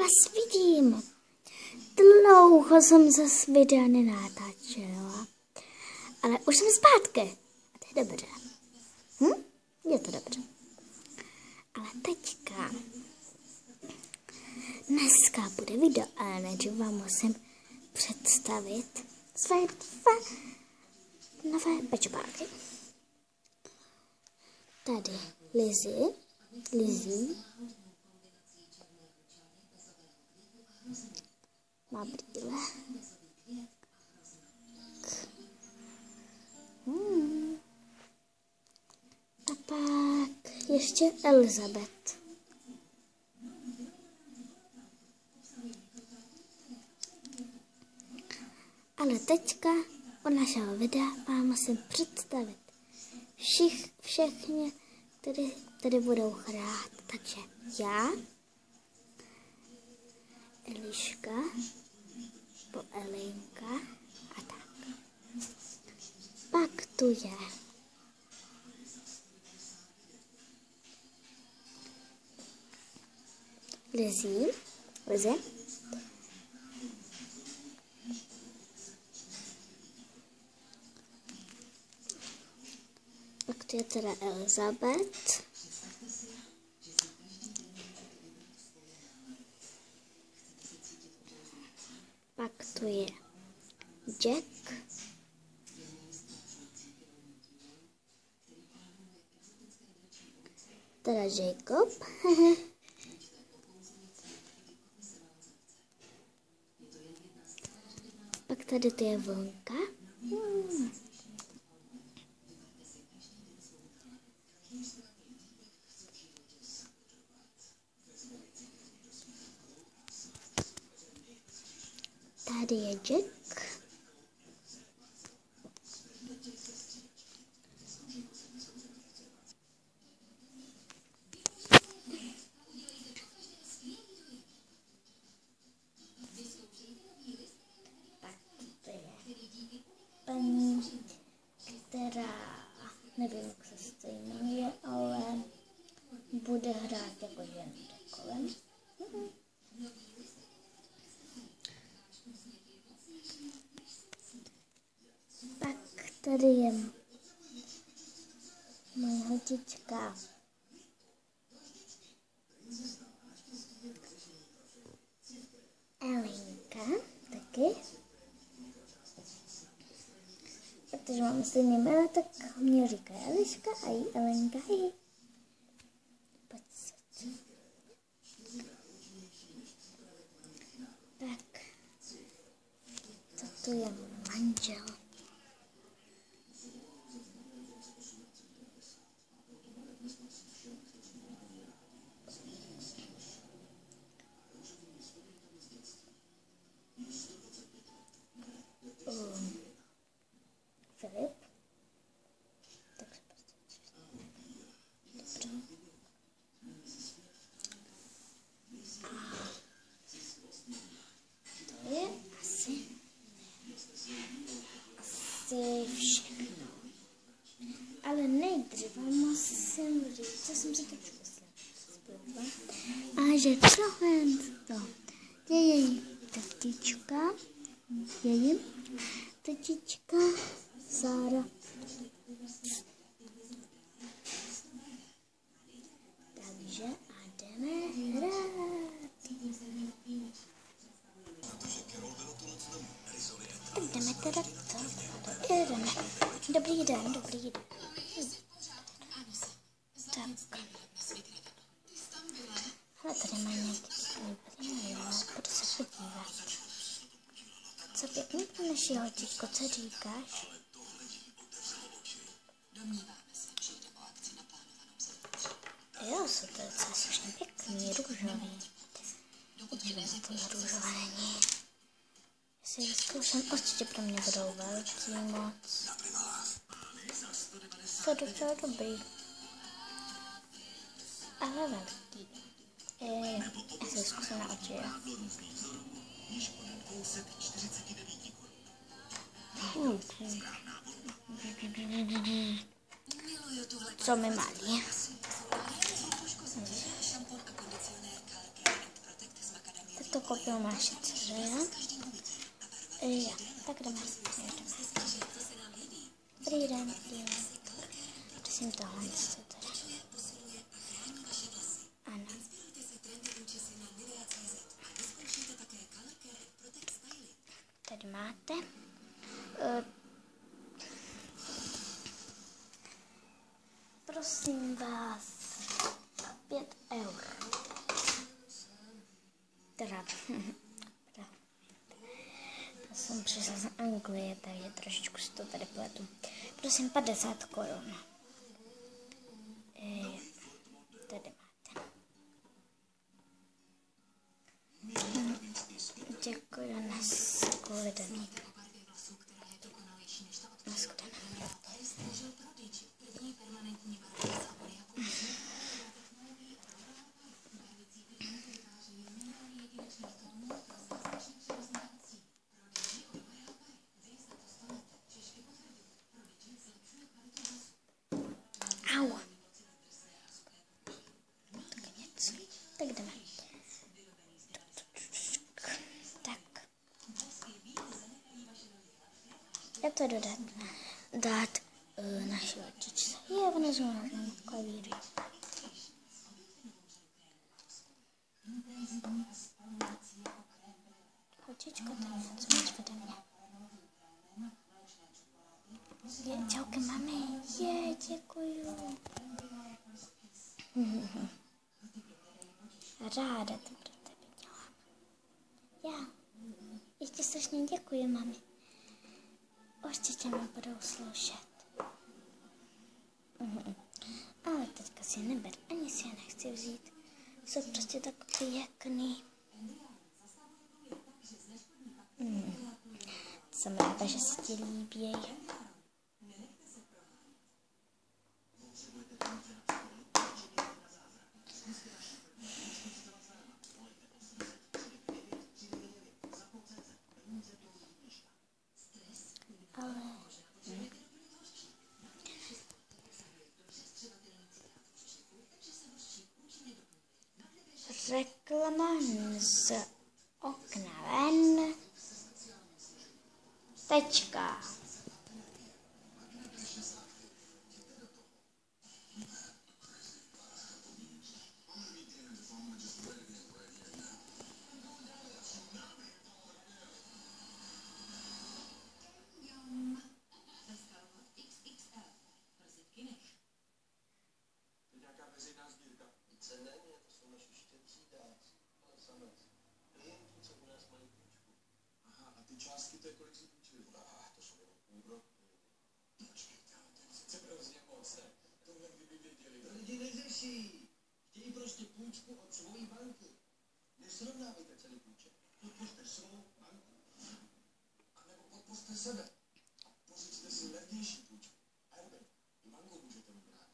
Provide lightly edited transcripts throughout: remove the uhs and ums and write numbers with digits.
vás vidím. Dlouho jsem zase videa nenatáčela, ale už jsem zpátky. A to je dobře. Je to dobře. Ale teďka, dneska bude video, ale než vám musím představit své dva nové pečopáky. Tady Lizzie má brýle. A pak ještě Elizabeth. Ale teďka od našeho videa vám musím představit všechny, které budou hrát. Takže já, Eliška, po Elinka a tak. Pak tu je Lizzie. Pak tu je teda Elizabeth. Pak tu je Jack. Teda Jacob. Pak tady to je Vlnka. Tady je Jack. Pak to je paní, která, nevím, jak se stejnuje, ale bude hrát jako žen kolem. Pak tady je moje holčička Elinka taky. Protože máme stejný jméno, tak mě říká Eliška a jí Elenka. Tak, toto je manžel. Filip. Tak se dobře. To je asi všechno. Ale nejdřív vám musím říct, co jsem si tak vzpomněla. A že tohle je její tetička Sára. Takže a jdeme hrát. Tak jdeme teda jdeme. Dobrý den. Tak. Ale tady má nějaký budu se podívat. Co pěkný pro naši holčičko, co říkáš? Jo, jsou to docela slušně pěkný, růžový. Podívej se, to růžové není. Jestli je vyzkoušen, určitě pro mě budou velký moc. To je docela dobrý. Ale velký. Já se zkusím na oči, jo. Co mi malí. koupil naše dceře. Jo, tak jdeme. Dobrý den. Prosím tohle teda. Ano. Tady máte. Prosím vás, 5 eur. Teda, já jsem přišla z Anglie, takže trošičku si to tady pletu. Prosím, 50 korun. Tady máte. Děkuji, na shledanou. Na shledanou. Au. Tak něco. Tak jdeme. Tak. Já to dát naší očičce. Je vnezu na klavíru. Očičko, co máš ode mě? Čauky, mami. Děkuju. Ráda to pro tebe dělám. Já. Ještě strašně děkuji, mami. Určitě mi budou sloužit. Ale teďka si je neber, ani si je nechci vzít. Jsou prostě tak pěkný. Jsem ráda, že se ti líbí. Ale... Reklama z okna ven. Tečka. Částky, to je kolik si půjčili? To jsou jenom půl roku. Počkejte, to chce hrozně moc, ne? Tohle kdyby věděli. To lidi neřeší. Chtějí prostě půjčku od svojí banky. Nesrovnávejte celý půjček. Podpořte svou banku. A nebo podpořte sebe. A pořiďte si levnější půjčku. Airbnb. I bankou můžete vybrat.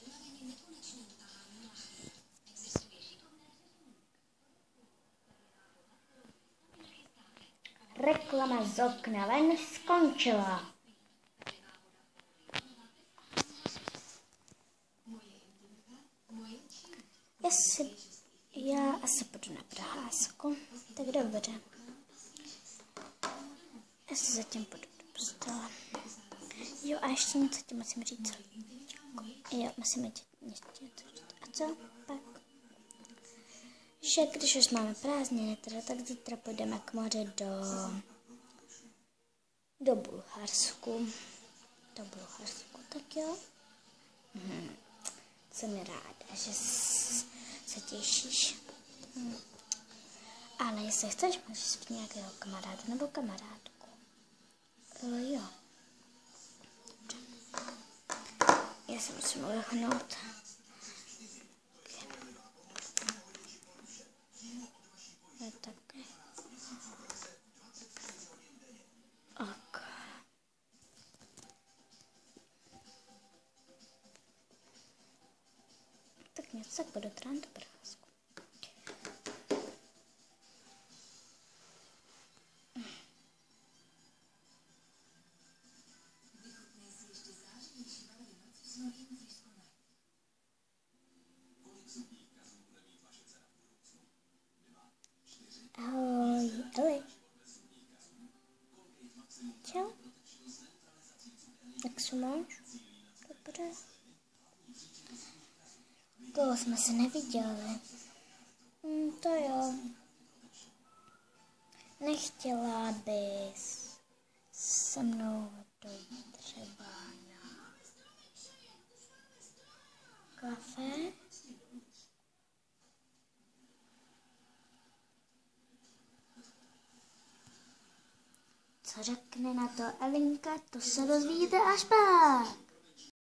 Unavení nekonečným taháním lahví. Existuje šikovné řešení. Reklama z okna ven skončila. Já asi půjdu na procházku. Tak dobře. Já si zatím půjdu do postele. Jo, a ještě něco ti musím říct. Jo, musím ještě něco říct. A co pak? Že když už máme prázdniny, tak zítra půjdeme k moři do Bulharsku. Tak jo? Jsem ráda, že se těšíš. Ale jestli chceš, můžeš mít nějakého kamaráda nebo kamarádku. Jo. Já se musím ulehnout. Taky. Ok. Tak něco tak budu trát do procházku. co máš? Dobře. Dlouho jsme se neviděli. To jo. Nechtěla bys se mnou dojít třeba na kafe? Co řekne na to Elinka, to se dozvíte až pak.